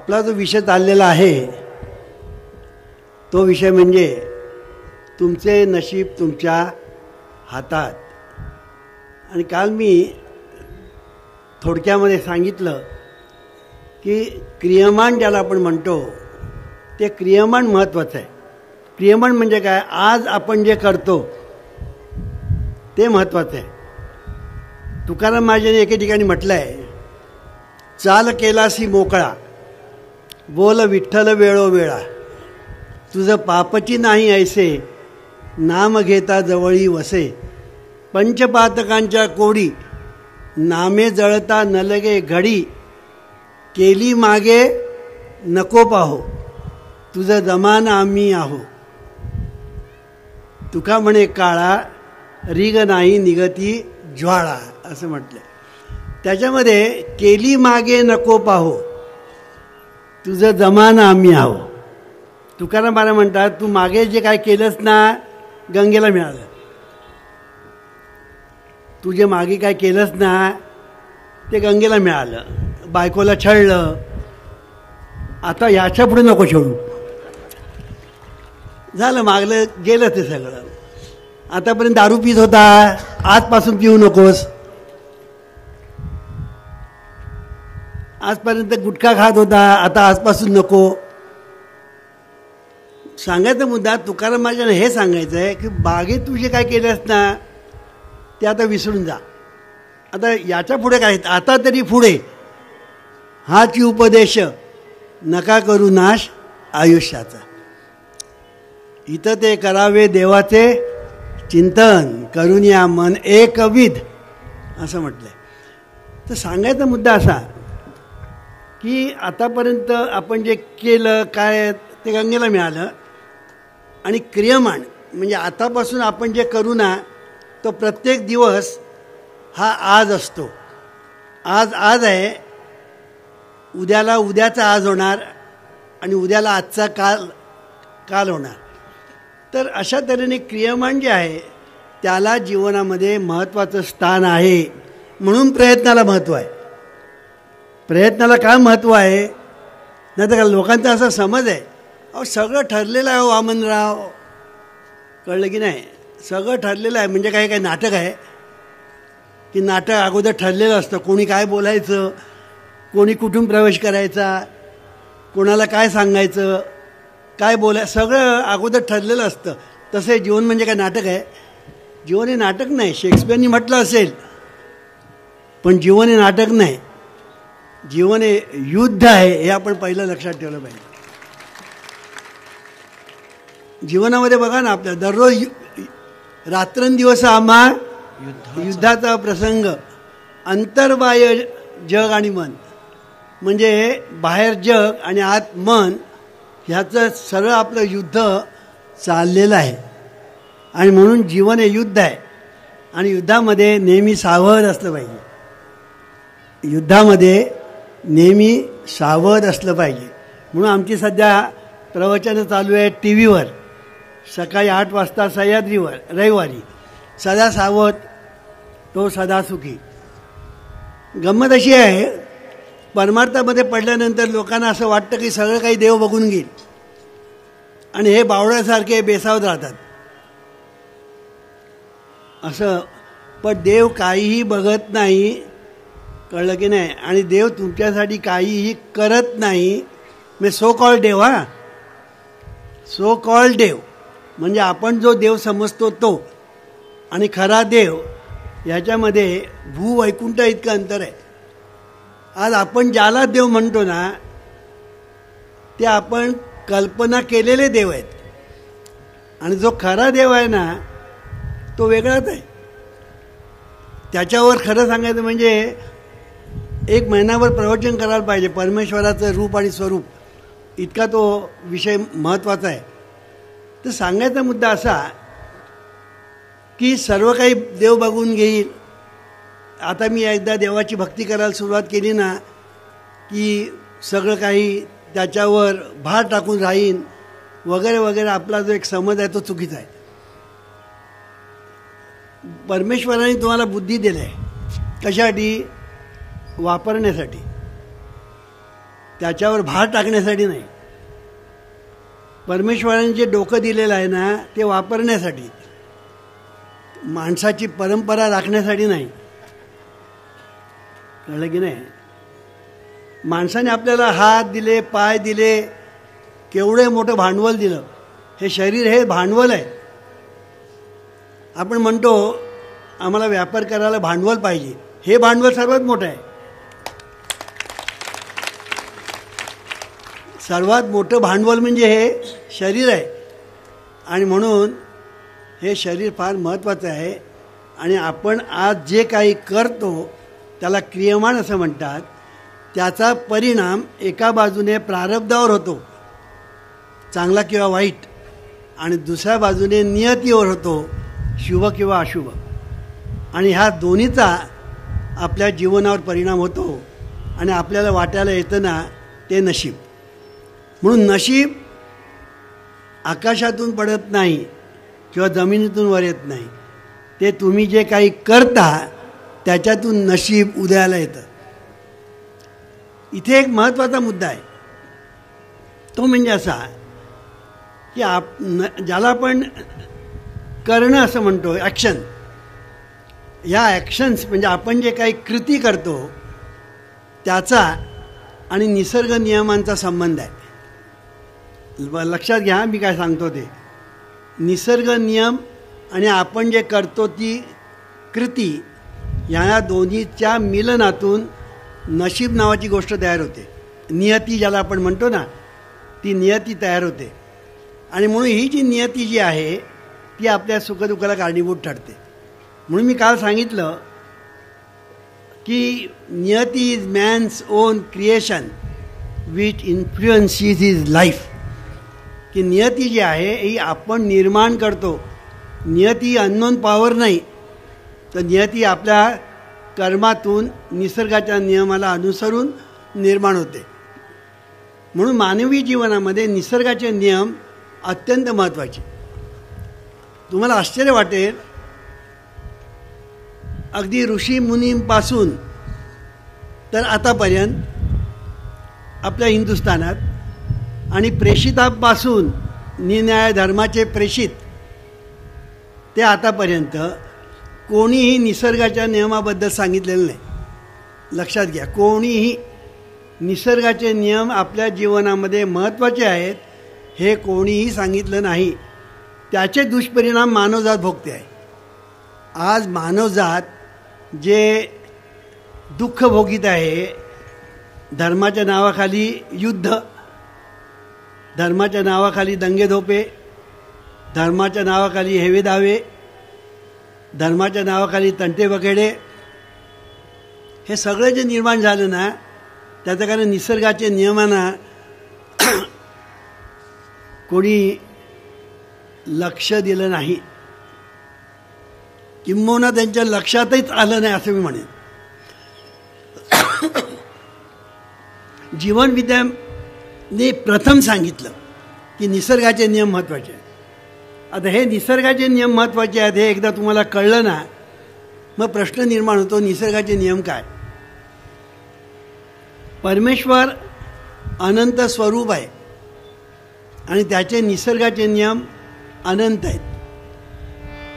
आपला जो विषय चाललेला आहे तो विषय म्हणजे तुमचे नशीब तुमच्या हातात. आणि काल मी थोडक्यामध्ये सांगितलं की क्रियमान ज्याला आपण म्हणतो ते क्रियमान महत्त्वाचं आहे. क्रियमान म्हणजे काय? आज आपण जे करतो ते महत्त्वाचं आहे. तुकाराम महाराजांनी एके ठिकाणी म्हटलं आहे, चाल केलासी मोकळा, बोल विठ्ठल वेळोवेळा, तुझं पापची नाही ऐसे, नाम घेता जवळी वसे, पंचपातकांच्या कोडी, नामे जळता नलगे घडी, केली मागे नको पाहो, तुझं जमान आम्ही आहो. तुका म्हणे काळा, रिग नाही निगती ज्वाळा, असं म्हटलं. त्याच्यामध्ये केली मागे नको पाहो, तुझं जमान आम्ही आहो. तुकाराम महाराज म्हणतात, तू मागे जे काय केलंस ना गंगेला मिळालं. तू जे मागे काय केलंस ना ते गंगेला मिळालं. बायकोला छळलं, आता याच्या पुढे नको छळू. झालं, मागलं गेलं ते सगळं. आतापर्यंत दारू पित होता, आजपासून पिऊ नकोस. आजपर्यंत गुटखा खात होता, आता आजपासून नको. सांगायचा मुद्दा तुकाराम महाराजांना हे सांगायचं आहे की बागेत तू जे काय केलंस ना ते आता विसरून जा. आता याच्या पुढे काय, आता तरी पुढे हाची उपदेश, नका करू नाश आयुष्याचा. इथं ते करावे देवाचे चिंतन, करून या मन एकविध, असं म्हटलंय. तर सांगायचा मुद्दा असा की आतापर्यंत आपण जे केलं काय ते गंगेला मिळालं. आणि क्रियमाण म्हणजे आतापासून आपण जे करू ना तो प्रत्येक दिवस हा आज असतो. आज आज आहे, उद्याला उद्याचा आज होणार आणि उद्याला आजचा काल काल होणार. तर अशा तऱ्हेने क्रियमाण जे आहे त्याला जीवनामध्ये महत्त्वाचं स्थान आहे. म्हणून प्रयत्नाला महत्त्व आहे. प्रयत्नाला काय महत्त्व आहे? नाही तर लोकांचा असा समज आहे, अहो सगळं ठरलेलं आहे. वामनराव, कळलं की नाही? सगळं ठरलेलं आहे म्हणजे काय नाटक आहे की नाटक अगोदर ठरलेलं असतं. कोणी काय बोलायचं, कोणी कुठून प्रवेश करायचा, कोणाला काय सांगायचं, काय सगळं अगोदर ठरलेलं असतं. तसं जीवन म्हणजे काय नाटक आहे? जीवन हे नाटक नाही. शेक्सपियरनी म्हटलं असेल, पण जीवन हे नाटक नाही. जीवन हे युद्ध आहे, हे आपण पहिलं लक्षात ठेवलं पाहिजे. जीवनामध्ये बघा ना, आपल्या दररोज रात्रंदिवस आम्हा युद्धाचा प्रसंग. अंतर्बाह्य जग आणि मन म्हणजे बाहेर जग आणि आत मन, ह्याचं सरळ आपलं युद्ध चाललेलं आहे. आणि म्हणून जीवन हे युद्ध आहे आणि युद्धामध्ये नेहमी सावध असलं पाहिजे. युद्धामध्ये नेहमी सावध असलं पाहिजे. म्हणून आमची सध्या प्रवचनं चालू आहे टी व्हीवर. सकाळी 8 वाजता सह्याद्रीवर रविवारी. सदा सावध तो सदा सुखी. गंमत अशी आहे, परमार्थामध्ये पडल्यानंतर लोकांना असं वाटतं की सगळं काही देव बघून घेईल आणि हे बावळ्यासारखे बेसावत राहतात असं. पण देव काहीही बघत नाही, कळलं की नाही? आणि देव तुमच्यासाठी काहीही करत नाही. म्हणजे सो कॉल्ड देव, हा सो कॉल्ड देव म्हणजे आपण जो देव समजतो तो आणि खरा देव ह्याच्यामध्ये भूवैकुंठ इतकं अंतर आहे. आज आपण ज्याला देव म्हणतो ना ते आपण कल्पना केलेले देव आहेत आणि जो खरा देव आहे ना तो वेगळाच आहे. त्याच्यावर खरं सांगायचं म्हणजे 1 महिनाभर प्रवचन करायला पाहिजे. परमेश्वराचं रूप आणि स्वरूप, इतका तो विषय महत्त्वाचा आहे. तर सांगायचा मुद्दा असा की सर्व काही देव बघून घेईल. आता मी एकदा देवाची भक्ती करायला सुरुवात केली ना की सगळं काही त्याच्यावर भार टाकून राहीन वगैरे वगैरे, आपला जो एक समज आहे तो चुकीचा आहे. परमेश्वराने तुम्हाला बुद्धी दिली आहे, कशासाठी? वापरण्यासाठी. त्याच्यावर भार टाकण्यासाठी नाही. परमेश्वराने जे डोकं दिलेलं आहे ना ते वापरण्यासाठी, माणसाची परंपरा राखण्यासाठी नाही. कळलं की नाही? माणसाने आपल्याला हात दिले, पाय दिले, केवढे मोठं भांडवल दिलं. हे शरीर हे भांडवल आहे. आपण म्हणतो आम्हाला व्यापार करायला भांडवल पाहिजे. हे भांडवल सर्वात मोठं आहे. सर्वात मोठं भांडवल म्हणजे हे शरीर आहे. आणि म्हणून हे शरीर फार महत्त्वाचं आहे. आणि आपण आज जे काही करतो त्याला क्रियमान असं म्हणतात. त्याचा परिणाम एका बाजूने प्रारब्धावर होतो, चांगला किंवा वाईट, आणि दुसऱ्या बाजूने नियतीवर होतो, शुभ किंवा अशुभ. आणि ह्या दोन्हीचा आपल्या जीवनावर परिणाम होतो. आणि आपल्याला वाटायला येतं ना ते नशीब. म्हणून नशीब आकाशातून पडत नाही किंवा जमिनीतून वर येत नाही. ते तुम्ही जे काही करता त्याच्यातून नशीब उदयाला येतं. इथे एक महत्त्वाचा मुद्दा आहे. तो म्हणजे असा की ज्याला आपण करणं असं म्हणतो, ॲक्शन. या ॲक्शन्स म्हणजे आपण जे काही कृती करतो त्याचा आणि निसर्ग नियमांचा संबंध आहे. लक्षात घ्या मी काय सांगतो ते. निसर्ग नियम आणि आपण जे करतो ती कृती, ह्या दोन्हीच्या मिलनातून नशीब नावाची गोष्ट तयार होते. नियती ज्याला आपण म्हणतो ना, ती नियती तयार होते. आणि म्हणून ही जी नियती जी आहे ती आपल्या सुखदुःखाला कारणीभूत ठरते. म्हणून मी काल सांगितलं की niyati is man's own creation which influences his life. की नियती जी आहे ही आपण निर्माण करतो. नियती अननोन पॉवर नाही, तर नियती आपल्या कर्मातून निसर्गाच्या नियमाला अनुसरून निर्माण होते. म्हणून मानवी जीवनामध्ये निसर्गाचे नियम अत्यंत महत्त्वाचे. तुम्हाला आश्चर्य वाटेल, अगदी ऋषी मुनींपासून तर आतापर्यंत आपल्या हिंदुस्थानात आणि प्रेषितापासून निन्याय धर्माचे प्रेषित ते आतापर्यंत कोणीही निसर्गाच्या नियमाबद्दल सांगितलेलं नाही. लक्षात घ्या, कोणीही निसर्गाचे नियम आपल्या जीवनामध्ये महत्त्वाचे आहेत हे कोणीही सांगितलं नाही. त्याचे दुष्परिणाम मानवजात भोगते आहे. आज मानवजात जे दुःख भोगीत आहे, धर्माच्या नावाखाली युद्ध, धर्माच्या नावाखाली दंगेधोपे, धर्माच्या नावाखाली हेवेदावे, धर्माच्या नावाखाली तंटे बखेडे, हे सगळं जे निर्माण झालं ना त्याचं कारण निसर्गाच्या नियमांना कोणी लक्ष दिलं नाही, किंबहुना त्यांच्या लक्षातच आलं नाही असं मी म्हणेन. जीवनविद्याने प्रथम सांगितलं की निसर्गाचे नियम महत्त्वाचे आहेत. आता हे निसर्गाचे नियम महत्त्वाचे आहेत हे एकदा तुम्हाला कळलं ना, मग प्रश्न निर्माण होतो निसर्गाचे नियम काय. परमेश्वर अनंत स्वरूप आहे आणि त्याचे निसर्गाचे नियम अनंत आहेत.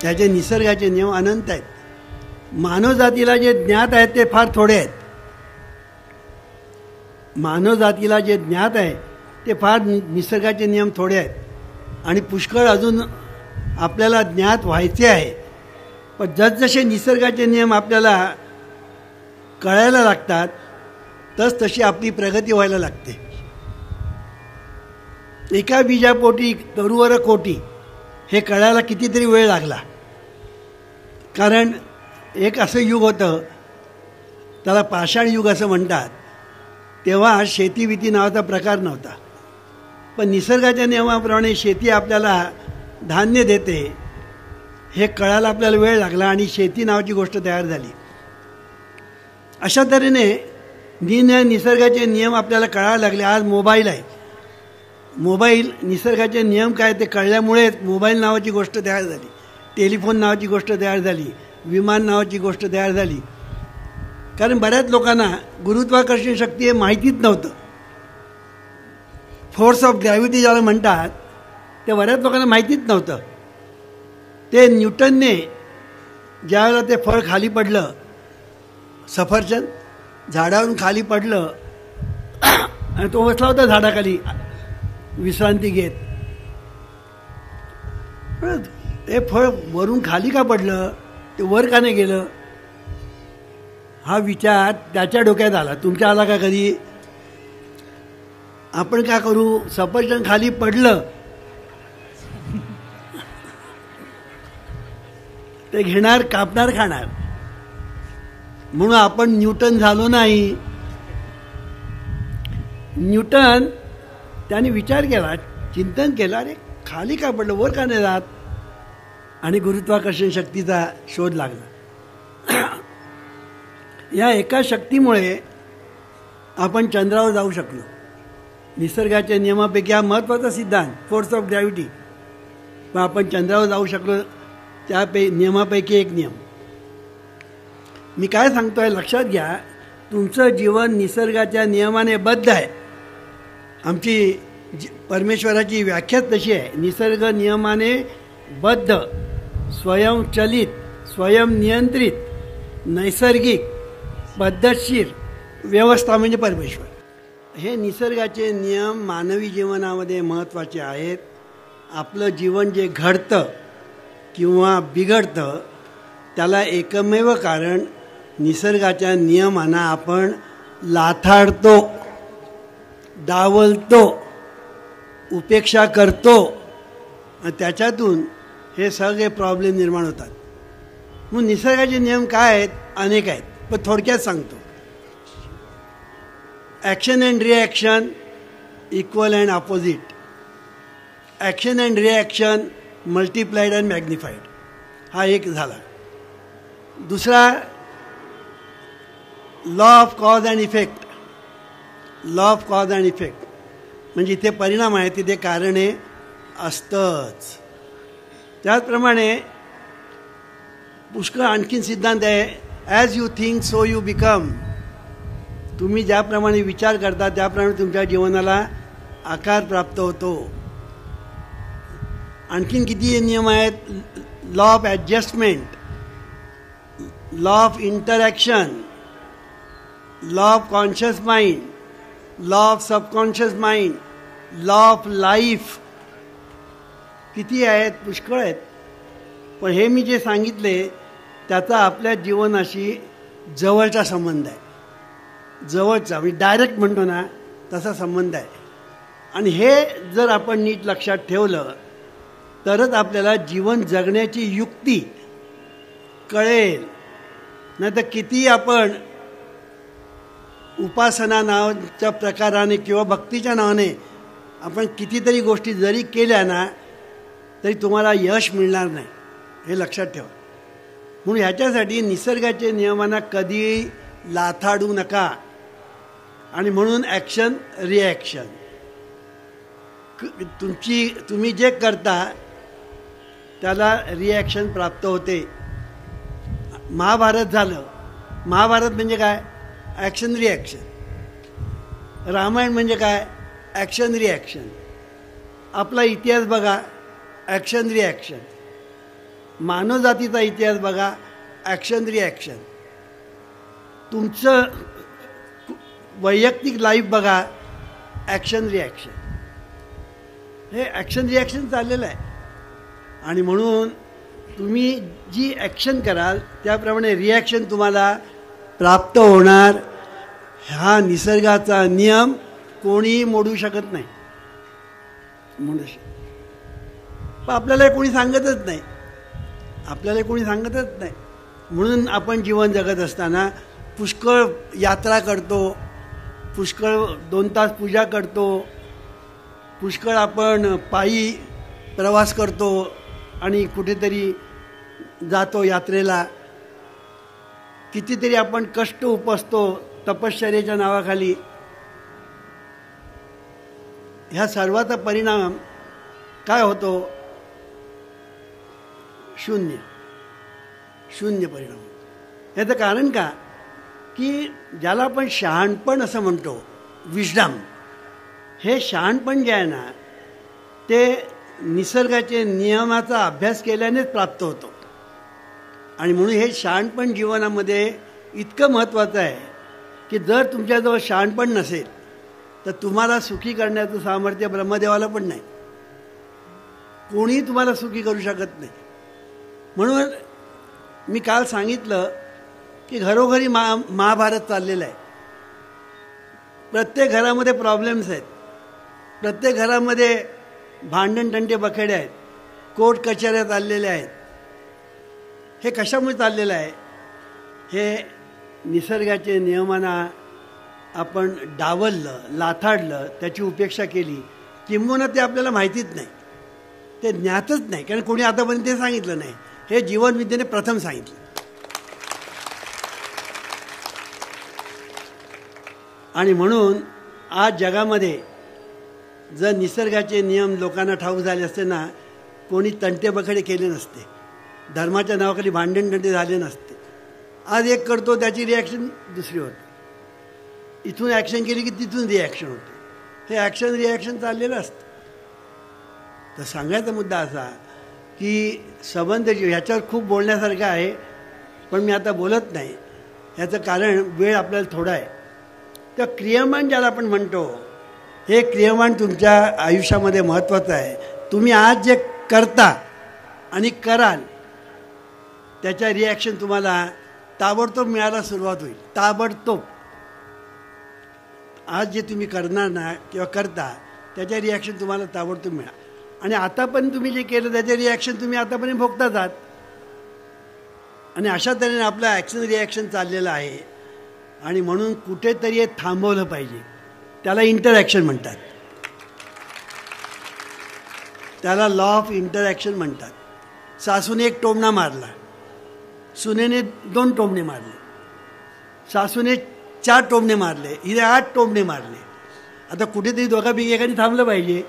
त्याचे निसर्गाचे नियम अनंत आहेत. मानवजातीला जे ज्ञात आहेत ते फार थोडे आहेत. मानवजातीला जे ज्ञात आहे ते फार निसर्गाचे नियम थोडे आहेत. आणि पुष्कळ अजून आपल्याला ज्ञात व्हायचे आहे. पण जसजसे निसर्गाचे नियम आपल्याला कळायला लागतात तशी आपली प्रगती व्हायला लागते. एका बीजापोटी तरुवर कोटी हे कळायला कितीतरी वेळ लागला. कारण एक असं युग होतं, त्याला पाषाण युग असं म्हणतात. तेव्हा शेतीविती नावाचा प्रकार नव्हता. पण निसर्गाच्या नियमाप्रमाणे शेती आपल्याला धान्य देते हे कळायला आपल्याला वेळ लागला आणि शेती नावाची गोष्ट तयार झाली. अशा तऱ्हेने निसर्गाचे नियम आपल्याला कळायला लागले. आज मोबाईल आहे. मोबाईल निसर्गाचे नियम काय ते कळल्यामुळेच मोबाईल नावाची गोष्ट तयार झाली, टेलिफोन नावाची गोष्ट तयार झाली, विमान नावाची गोष्ट तयार झाली. कारण बऱ्याच लोकांना गुरुत्वाकर्षण शक्ती हे माहितीच नव्हतं. फोर्स ऑफ ग्रॅव्हिटी ज्याला म्हणतात ते बऱ्याच लोकांना माहितीच नव्हतं. ते न्यूटनने ज्यावेळेला ते फळ खाली पडलं, सफरचंद झाडावरून खाली पडलं आणि तो बसला होता झाडाखाली विश्रांती घेत. ते फळ वरून खाली का पडलं, ते वर का नाही गेलं, हा विचार त्याच्या डोक्यात आला. तुमच्या आला का कधी? आपण काय करू, सफरचंद खाली पडलं ते घेणार, कापणार, खाणार. म्हणून आपण न्यूटन झालो नाही. न्यूटन त्याने विचार केला, चिंतन केलं, अरे खाली का पडलं, वर का नाही जात, आणि गुरुत्वाकर्षण शक्तीचा शोध लागला. या एका शक्तीमुळे आपण चंद्रावर जाऊ शकलो. निसर्गाच्या नियमापैकी हा महत्त्वाचा सिद्धांत, फोर्स ऑफ ग्रॅव्हिटी. पण आपण चंद्रावर जाऊ शकलो, त्या नियमापैकी एक नियम. मी काय सांगतोय लक्षात घ्या, तुमचं जीवन निसर्गाच्या नियमाने बद्ध आहे. आमची परमेश्वराची व्याख्याच तशी आहे, निसर्ग नियमाने बद्ध, स्वयंचलित, स्वयंनियंत्रित, नैसर्गिक, पद्धतशीर व्यवस्था म्हणजे परमेश्वर. हे निसर्गाचे नियम मानवी जीवनामध्ये महत्त्वाचे आहेत. आपलं जीवन जे घडतं किंवा बिघडतं त्याला एकमेव कारण निसर्गाच्या नियमांना आपण लाथाडतो, डावलतो, उपेक्षा करतो, आणि त्याच्यातून हे सगळे प्रॉब्लेम निर्माण होतात. मग निसर्गाचे नियम काय आहेत? अनेक आहेत, पण थोडक्यात सांगतो. Action and reaction equal and opposite. Action and reaction multiplied and magnified, हा एक झाला. दुसरा law of cause and effect. Law of cause and effect म्हणजे इथे परिणाम आहे तिथे कारणे असतंच. त्याचप्रमाणे पुष्कळ आणखीन सिद्धांत आहे. As you think so you become. तुम्ही ज्याप्रमाणे विचार करता त्याप्रमाणे तुमच्या जीवनाला आकार प्राप्त होतो. आणखीन किती नियम आहेत? Law of adjustment, law of interaction, law of conscious mind, law of subconscious mind, law of life. किती आहेत? पुष्कळ आहेत. पण हे मी जे सांगितले त्याचा आपल्या जीवनाशी जवळचा संबंध आहे. जवळचा म्हणजे डायरेक्ट म्हणतो ना तसा संबंध आहे. आणि हे जर आपण नीट लक्षात ठेवलं तरच आपल्याला जीवन जगण्याची युक्ती कळेल. नाही तर किती आपण उपासना नावाच्या प्रकाराने किंवा भक्तीच्या नावाने आपण कितीतरी गोष्टी जरी केल्या ना तरी तुम्हाला यश मिळणार नाही, हे लक्षात ठेवा. म्हणून ह्याच्यासाठी निसर्गाच्या नियमांना कधी लाथाडू नका. आणि म्हणून ॲक्शन रिॲक्शन, तुम्ही जे करता त्याला रिॲक्शन प्राप्त होते. महाभारत झालं, महाभारत म्हणजे काय? Action reaction. रामायण म्हणजे काय? Action reaction. आपला इतिहास बघा, ॲक्शन रिॲक्शन. मानवजातीचा इतिहास बघा, ॲक्शन रिॲक्शन. तुमचं वैयक्तिक लाईफ बघा, ॲक्शन रिॲक्शन. हे ॲक्शन रिॲक्शन चाललेलं आहे. आणि म्हणून तुम्ही जी ॲक्शन कराल त्याप्रमाणे रिॲक्शन तुम्हाला प्राप्त होणार. हा निसर्गाचा नियम कोणीही मोडू शकत नाही. म्हणू पण आपल्याला कोणी सांगतच नाही, आपल्याला कोणी सांगतच नाही. म्हणून आपण जीवन जगत असताना पुष्कळ यात्रा करतो, पुष्कळ 2 तास पूजा करतो, पुष्कळ आपण पायी प्रवास करतो आणि कुठेतरी जातो यात्रेला. कितीतरी आपण कष्ट उपसतो तपश्चर्येच्या नावाखाली. ह्या सर्वाचा परिणाम काय होतो? शून्य परिणाम. याचं कारण का? की ज्याला आपण शहाणपण असं म्हणतो, विजडम, हे शहाणपण जे आहे ना ते निसर्गाचे नियमाचा अभ्यास केल्यानेच प्राप्त होतो. आणि म्हणून हे शहाणपण जीवनामध्ये इतकं महत्त्वाचं आहे की जर तुमच्याजवळ शहाणपण नसेल तर तुम्हाला सुखी करण्याचं सामर्थ्य ब्रह्मदेवाला पण नाही. कोणीही तुम्हाला सुखी करू शकत नाही. म्हणून मी काल सांगितलं की घरोघरी महाभारत चाललेलं आहे. प्रत्येक घरामध्ये प्रॉब्लेम्स आहेत. प्रत्येक घरामध्ये भांडण तंटे बखेडे आहेत. कोर्ट कचऱ्या चाललेल्या आहेत. हे कशामुळे चाललेलं आहे? हे निसर्गाचे नियमांना आपण डावललं, लाथाडलं, त्याची उपेक्षा केली. किंबहुना ते आपल्याला माहितीच नाही, ते ज्ञातच नाही, कारण कोणी आतापर्यंत ते सांगितलं नाही. हे जीवनविद्येने प्रथम सांगितलं. आणि म्हणून आज जगामध्ये जर निसर्गाचे नियम लोकांना ठाऊक झाले असते ना, कोणी तंटे बखडे केले नसते, धर्माच्या नावाखाली भांडण तंटे झाले नसते. आज एक करतो त्याची रिॲक्शन दुसरी होते. इथून ॲक्शन केली की तिथून रिॲक्शन होते. हे ॲक्शन रिॲक्शन चाललेलं असतं. तर सांगायचा मुद्दा असा की संबंध जीव ह्याच्यावर खूप बोलण्यासारखं आहे, पण मी आता बोलत नाही. ह्याचं कारण वेळ आपल्याला थोडा आहे. तर क्रियमान ज्याला आपण म्हणतो, हे क्रियमान तुमच्या आयुष्यामध्ये महत्त्वाचं आहे. तुम्ही आज जे करता आणि कराल त्याच्या रिॲक्शन तुम्हाला ताबडतोब मिळायला सुरुवात होईल. ताबडतोब. आज जे तुम्ही करणार ना किंवा करता त्याच्या रिॲक्शन तुम्हाला ताबडतोब मिळा. आणि आतापर्यंत तुम्ही जे केलं त्याचे रिॲक्शन तुम्ही आतापर्यंत भोगताच आहात. आणि अशा तऱ्हेने आपलं ॲक्शन रिॲक्शन चाललेलं आहे. आणि म्हणून कुठेतरी हे थांबवलं पाहिजे. त्याला इंटरॅक्शन म्हणतात. त्याला लॉ ऑफ इंटरॅक्शन म्हणतात. सासूने एक टोमणा मारला, सुनेने 2 टोमणे मारले, सासूने 4 टोमणे मारले, हिने 8 टोमणे मारले. आता कुठेतरी दोघापैकी एकाने थांबलं पाहिजे.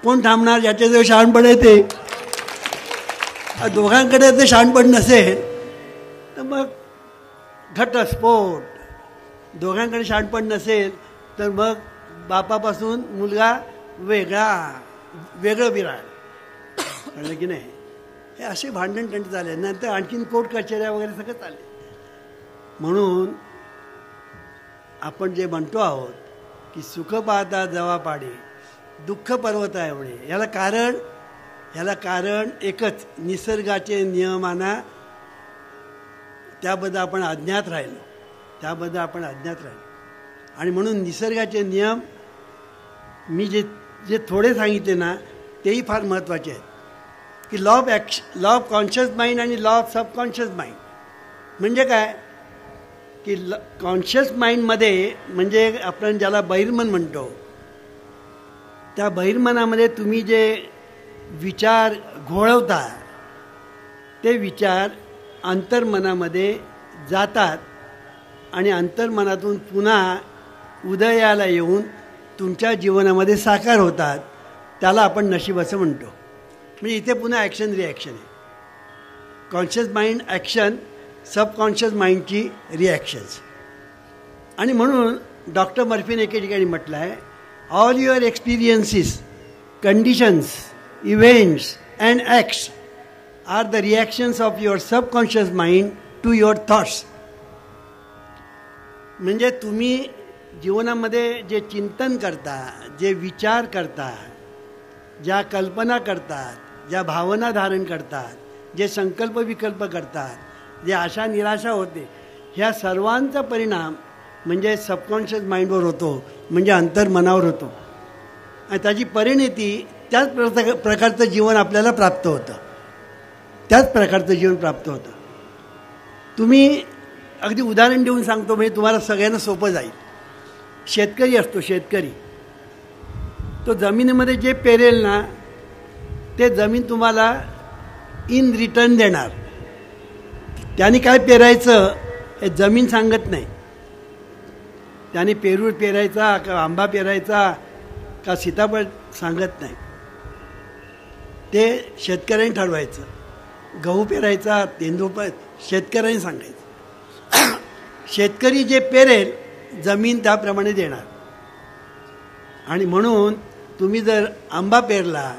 कोण थांबणार? ज्याच्याजवळ शहाणपण आहे ते. दोघांकडे ते शहाणपण नसेल तर मग घटस्फोट. दोघांकडे शहाणपण नसेल तर मग बापापासून मुलगा वेगळं विराळ. कळलं की नाही? हे असे भांडण तंट झाले. नंतर आणखीन कोर्ट कचऱ्या वगैरे सगळं चालले. म्हणून आपण जे म्हणतो आहोत की सुख पाहता जवा पाडे, दुःख पर्वता एवढे, ह्याला कारण एकच, निसर्गाचे नियमांना त्याबद्दल आपण अज्ञात राहिलो. आणि म्हणून निसर्गाचे नियम मी जे थोडे सांगितले ना तेही फार महत्त्वाचे आहेत. की लॉ ऑफ कॉन्शियस माइंड आणि लॉ ऑफ सबकॉन्शियस माइंड म्हणजे काय? की कॉन्शियस माइंडमध्ये म्हणजे आपण ज्याला बहिर्मन म्हणतो, त्या बहिर्मनामध्ये तुम्ही जे विचार घोळवता ते विचार अंतर्मनामध्ये जातात आणि अंतर्मनातून पुन्हा उदयाला येऊन तुमच्या जीवनामध्ये साकार होतात. त्याला आपण नशीब असं म्हणतो. म्हणजे इथे पुन्हा ॲक्शन रिॲक्शन आहे. कॉन्शियस माइंड ॲक्शन, सबकॉन्शियस माइंडची रिॲक्शन्स. आणि म्हणून डॉक्टर मर्फीने एके ठिकाणी म्हटलं आहे, all your experiences, conditions, events and acts are the reactions of your subconscious mind to your thoughts. म्हणजे तुम्ही जीवनामध्ये जे चिंतन करता, जे विचार करता, ज्या कल्पना करतात, ज्या भावना धारण करतात, जे संकल्प विकल्प करतात, जे आशा निराशा होते, ह्या सर्वांचा परिणाम म्हणजे सबकॉन्शियस माइंडवर होतो, म्हणजे अंतर्मनावर होतो. आणि त्याची परिणती त्याच प्रकारचं जीवन आपल्याला प्राप्त होतं. तुम्ही अगदी उदाहरण देऊन सांगतो, म्हणजे तुम्हाला सगळ्यांना सोपं जाईल. शेतकरी असतो, शेतकरी तो जमिनीमध्ये जे पेरेल ना ते जमीन तुम्हाला इन रिटर्न देणार. त्याने काय पेरायचं हे जमीन सांगत नाही. त्याने पेरू पेरायचा का आंबा पेरायचा का सीताफळ सांगत नाही. ते शेतकऱ्यांनी ठरवायचं. गहू पेरायचा, तेंदूळ शेतकऱ्यांनी सांगायचं. शेतकरी जे पेरेल जमीन त्याप्रमाणे देणार. आणि म्हणून तुम्ही जर आंबा पेरला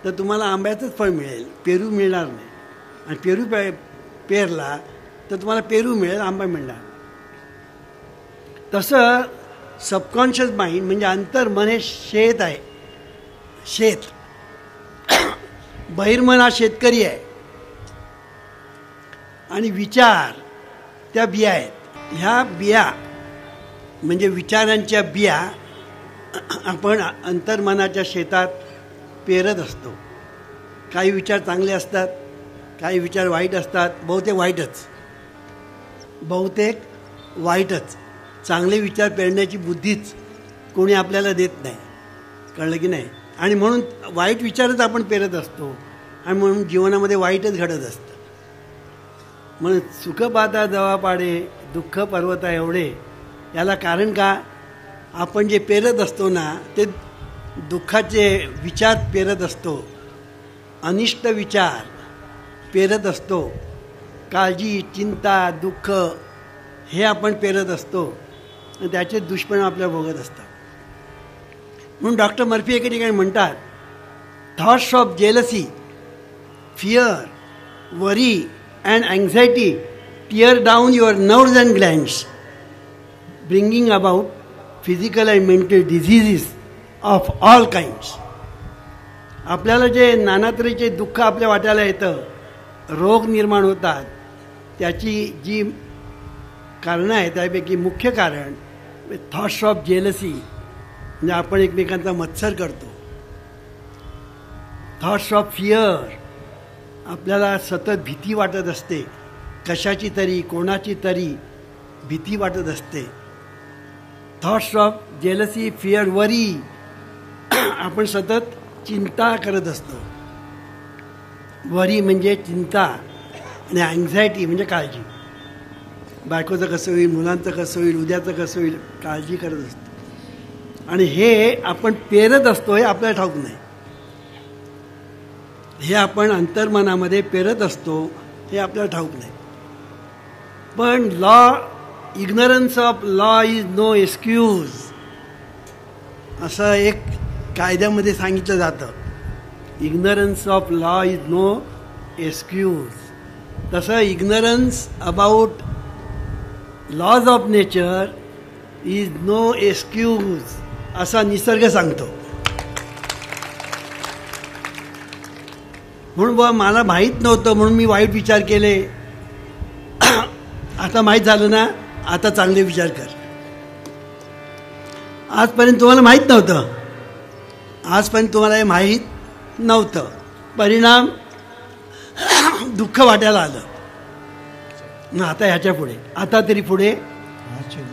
तर तुम्हाला आंब्याचंच फळ मिळेल, पेरू मिळणार नाही. आणि पेरू पेरला तर तुम्हाला पेरू मिळेल, आंबा मिळणार. तसं सबकॉन्शियस माइंड म्हणजे अंतर्मन हे शेत आहे, शेत. बहिर्मन हा शेतकरी आहे आणि विचार त्या बिया आहेत. ह्या बिया म्हणजे विचारांच्या बिया आपण अंतर्मनाच्या शेतात पेरत असतो. काही विचार चांगले असतात, काही विचार वाईट असतात, बहुतेक वाईटच. चांगले विचार पेरण्याची बुद्धीच कोणी आपल्याला देत नाही, कळलं की नाही. आणि म्हणून वाईट विचारच आपण पेरत असतो आणि म्हणून जीवनामध्ये वाईटच घडत असतं. म्हणून सुख पाता जवा पाडे दुःख पर्वता एवढे, याला कारण का, आपण जे पेरत असतो ना ते दुःखाचे विचार पेरत असतो, अनिष्ट विचार पेरत असतो, काळजी, चिंता, दुःख हे आपण पेरत असतो आणि त्याचे दुष्परिणाम आपल्याला भोगत असतात. म्हणून डॉक्टर मर्फी एके ठिकाणी म्हणतात, thoughts of jealousy, fear, worry and anxiety tear down your nerves and glands, bringing about physical and mental diseases of all kinds. आपल्याला जे नाना तऱ्हेचे दुःख आपल्या वाट्याला येतं, रोग निर्माण होतात, त्याची जी कारणं आहेत त्यापैकी मुख्य कारण थॉट्स ऑफ जेलसी म्हणजे आपण एकमेकांचा मत्सर करतो. थॉट्स ऑफ फिअर, आपल्याला सतत भीती वाटत असते, कशाची तरी, कोणाची तरी भीती वाटत असते. थॉट्स ऑफ जेलसी, फिअर, वरी, आपण सतत चिंता करत असतो. वरी म्हणजे चिंता आणि अँझायटी म्हणजे काळजी. बायकोचं कसं होईल, मुलांचं कसं होईल, उद्याचं कसं होईल, काळजी करत असतो. आणि हे आपण पेरत असतो, हे आपल्याला ठाऊक नाही. हे आपण अंतर्मनामध्ये पेरत असतो, हे आपल्याला ठाऊक नाही. पण ignorance of law is no excuse असं एक कायद्यामध्ये सांगितलं जातं. Ignorance of law is no excuse. तसं ignorance about laws of nature is no excuse असा निसर्ग सांगतो. म्हणून बा मला माहीत नव्हतं म्हणून मी वाईट विचार केले, आता माहीत झालं ना, आता चांगले विचार कर. आजपर्यंत तुम्हाला माहीत नव्हतं, आजपर्यंत तुम्हाला हे माहीत नव्हतं, परिणाम दुःख वाटायला आलं. मग आता ह्याच्या पुढे, आता तरी पुढे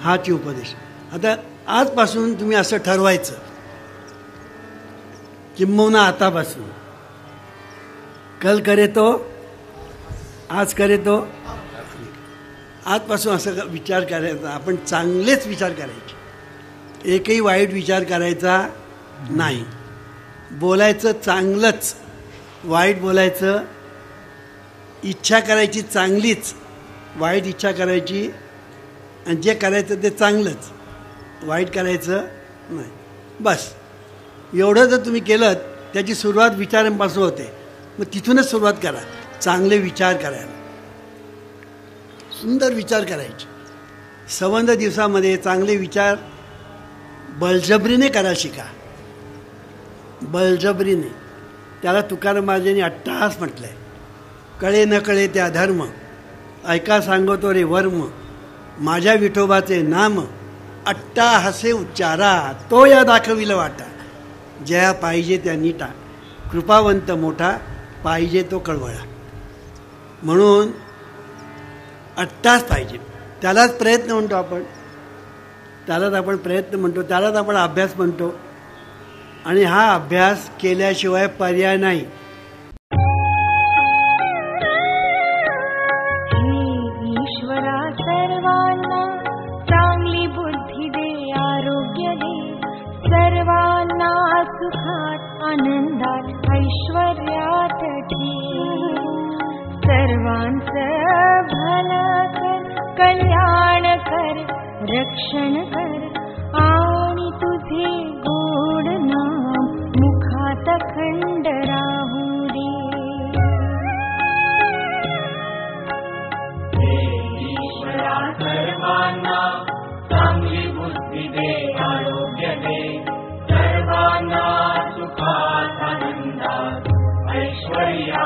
हाची उपदेश. आता आजपासून तुम्ही असं ठरवायचं, किंबहुना आतापासून, कल करे तो आज करे तो, आजपासून असं विचार करायचा. आपण चांगलेच विचार करायचे, एकही वाईट विचार करायचा नाही. बोलायचं चांगलंच, वाईट बोलायचं, इच्छा करायची चांगलीच, वाईट इच्छा करायची, आणि जे करायचं ते चांगलंच, वाईट करायचं नाही. बस एवढं जर तुम्ही केलं, त्याची सुरुवात विचारांपासून होते. मग तिथूनच सुरुवात करा, चांगले विचार करायला, सुंदर विचार करायचे. संबंध दिवसामध्ये चांगले विचार बळजबरीने करा शिका, बळजबरीने. त्याला तुकाराम महाराजांनी अट्टहास म्हटलं आहे. कळे न कळे त्या धर्म, ऐका सांगतो रे वर्म, माझ्या विठोबाचे नाम, अट्टाहासे उच्चारा, तो या दाखविलं वाटा, जया पाहिजे त्या नीटा, कृपावंत मोठा, पाहिजे तो कळवळा. म्हणून अट्टास पाहिजे, त्यालाच प्रयत्न म्हणतो आपण, त्यालाच आपण प्रयत्न म्हणतो, त्यालाच आपण अभ्यास म्हणतो. आणि हा अभ्यास केल्याशिवाय पर्याय नाही. ईश्वरा सर्वांना चांगली बुद्धी दे, आरोग्य दे, सर्वांना सुखात आनंदात ऐश्वर्यात ठेव. सर्वांचं भलं कर, कल्याण कर, रक्षण कर आणि तुझ तुझे गोड नाम मुखात खंड राहू दे. ईश्वरा सर्वांना चांगली बुद्धी दे, आरोग्य दे, सर्वांना सुखात आनंदात ऐश्वर्या